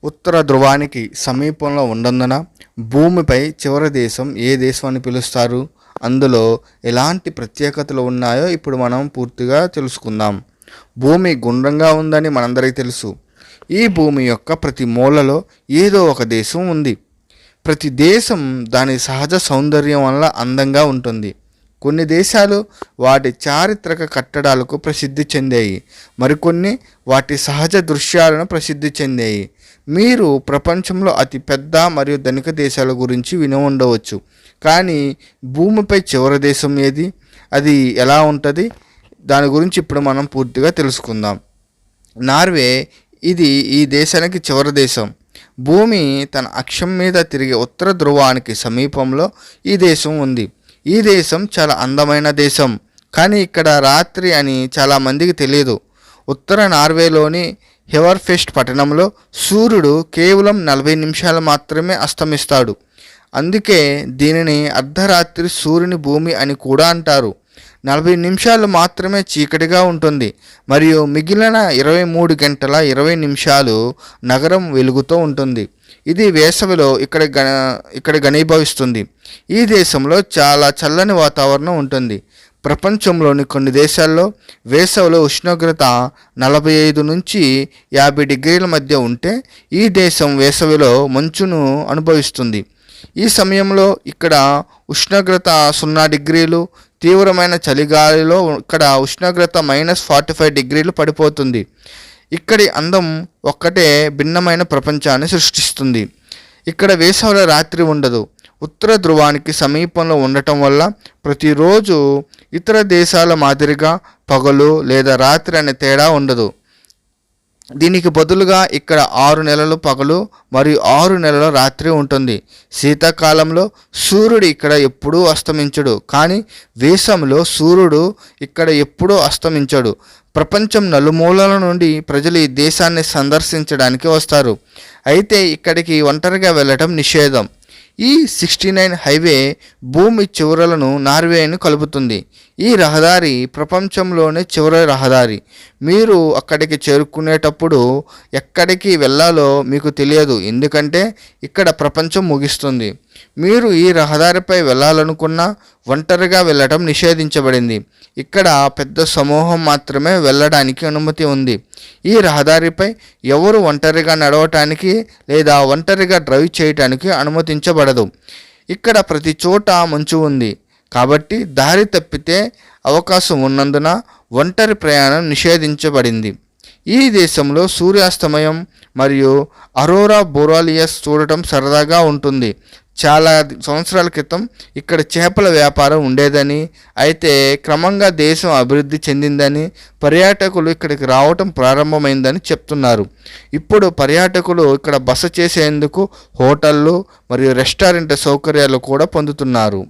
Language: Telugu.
ఉత్తర ధ్రువానికి సమీపంలో ఉన్నందున భూమిపై చివరి దేశం ఏ దేశం అని పిలుస్తారు? అందులో ఎలాంటి ప్రత్యేకతలు ఉన్నాయో ఇప్పుడు మనం పూర్తిగా తెలుసుకుందాం. భూమి గుండ్రంగా ఉందని మనందరికీ తెలుసు. ఈ భూమి యొక్క ప్రతి మూలలో ఏదో ఒక దేశం ఉంది. ప్రతి దేశం దాని సహజ సౌందర్యం వల్ల అందంగా ఉంటుంది. కొన్ని దేశాలు వాటి చారిత్రక కట్టడాలకు ప్రసిద్ధి చెందాయి, మరికొన్ని వాటి సహజ దృశ్యాలను ప్రసిద్ధి చెందాయి. మీరు ప్రపంచంలో అతి పెద్ద మరియు ధనిక దేశాల గురించి విని ఉండవచ్చు, కానీ భూమిపై చివరి దేశం ఏది, అది ఎలా ఉంటుంది, దాని గురించి ఇప్పుడు మనం పూర్తిగా తెలుసుకుందాం. నార్వే ఇది ఈ దేశానికి చివరి దేశం. భూమి తన అక్షం మీద తిరిగే ఉత్తర ధ్రువానికి సమీపంలో ఈ దేశం ఉంది. ఈ దేశం చాలా అందమైన దేశం, కానీ ఇక్కడ రాత్రి అని చాలామందికి తెలియదు. ఉత్తర నార్వేలోని హెవర్ఫెస్ట్ పట్టణంలో సూర్యుడు కేవలం 40 నిమిషాలు మాత్రమే అస్తమిస్తాడు. అందుకే దీనిని అర్ధరాత్రి సూర్యుని భూమి అని కూడా అంటారు. 40 నిమిషాలు మాత్రమే చీకటిగా ఉంటుంది మరియు మిగిలిన 23 గంటల 20 నిమిషాలు నగరం వెలుగుతో ఉంటుంది. ఇది వేసవిలో ఇక్కడ ఘనీభవిస్తుంది. ఈ దేశంలో చాలా చల్లని వాతావరణం ఉంటుంది. ప్రపంచంలోని కొన్ని దేశాల్లో వేసవిలో ఉష్ణోగ్రత 45 నుంచి 50 డిగ్రీల మధ్య ఉంటే ఈ దేశం వేసవిలో మంచును అనుభవిస్తుంది. ఈ సమయంలో ఇక్కడ ఉష్ణోగ్రత 0 డిగ్రీలు, తీవ్రమైన చలిగాలిలో ఇక్కడ ఉష్ణోగ్రత -45 డిగ్రీలు పడిపోతుంది. ఇక్కడి అందం ఒక్కటే భిన్నమైన ప్రపంచాన్ని సృష్టిస్తుంది. ఇక్కడ వేసవిలో రాత్రి ఉండదు. ఉత్తర ధ్రువానికి సమీపంలో ఉండటం వల్ల ప్రతిరోజు ఇతర దేశాల మాదిరిగా పగలు లేదా రాత్రి అనే తేడా ఉండదు. దీనికి బదులుగా ఇక్కడ 6 నెలలు పగలు మరియు 6 నెలల రాత్రి ఉంటుంది. శీతాకాలంలో సూర్యుడు ఇక్కడ ఎప్పుడూ అస్తమించడు, కానీ వేసవిలో సూర్యుడు ఇక్కడ ఎప్పుడూ అస్తమించడు. ప్రపంచం నలుమూలల నుండి ప్రజలు ఈ దేశాన్ని సందర్శించడానికి వస్తారు, అయితే ఇక్కడికి ఒంటరిగా వెళ్ళటం నిషేధం. ఈ 69 హైవే భూమి చివరలను నార్వేను కలుపుతుంది. ఈ రహదారి ప్రపంచంలోనే చివరి రహదారి. మీరు అక్కడికి చేరుకునేటప్పుడు ఎక్కడికి వెళ్ళాలో మీకు తెలియదు, ఎందుకంటే ఇక్కడ ప్రపంచం ముగిస్తుంది. మీరు ఈ రహదారిపై వెళ్ళాలనుకున్నా ఒంటరిగా వెళ్ళటం నిషేధించబడింది. ఇక్కడ పెద్ద సమూహం మాత్రమే వెళ్ళడానికి అనుమతి ఉంది. ఈ రహదారిపై ఎవరు ఒంటరిగా నడవటానికి లేదా ఒంటరిగా డ్రైవ్ చేయటానికి అనుమతించబడదు. ఇక్కడ ప్రతి చోట మంచు ఉంది, కాబట్టి దారి తప్పితే అవకాశం ఉన్నందున ఒంటరి ప్రయాణం నిషేధించబడింది. ఈ దేశంలో సూర్యాస్తమయం మరియు అరోరా బోరాలియస్ చూడటం సరదాగా ఉంటుంది. చాలా సంవత్సరాల క్రితం ఇక్కడ చేపల వ్యాపారం ఉండేదని, అయితే క్రమంగా దేశం అభివృద్ధి చెందిందని, పర్యాటకులు ఇక్కడికి రావటం ప్రారంభమైందని చెప్తున్నారు. ఇప్పుడు పర్యాటకులు ఇక్కడ బస చేసేందుకు హోటళ్ళు మరియు రెస్టారెంట్ సౌకర్యాలు కూడా పొందుతున్నారు.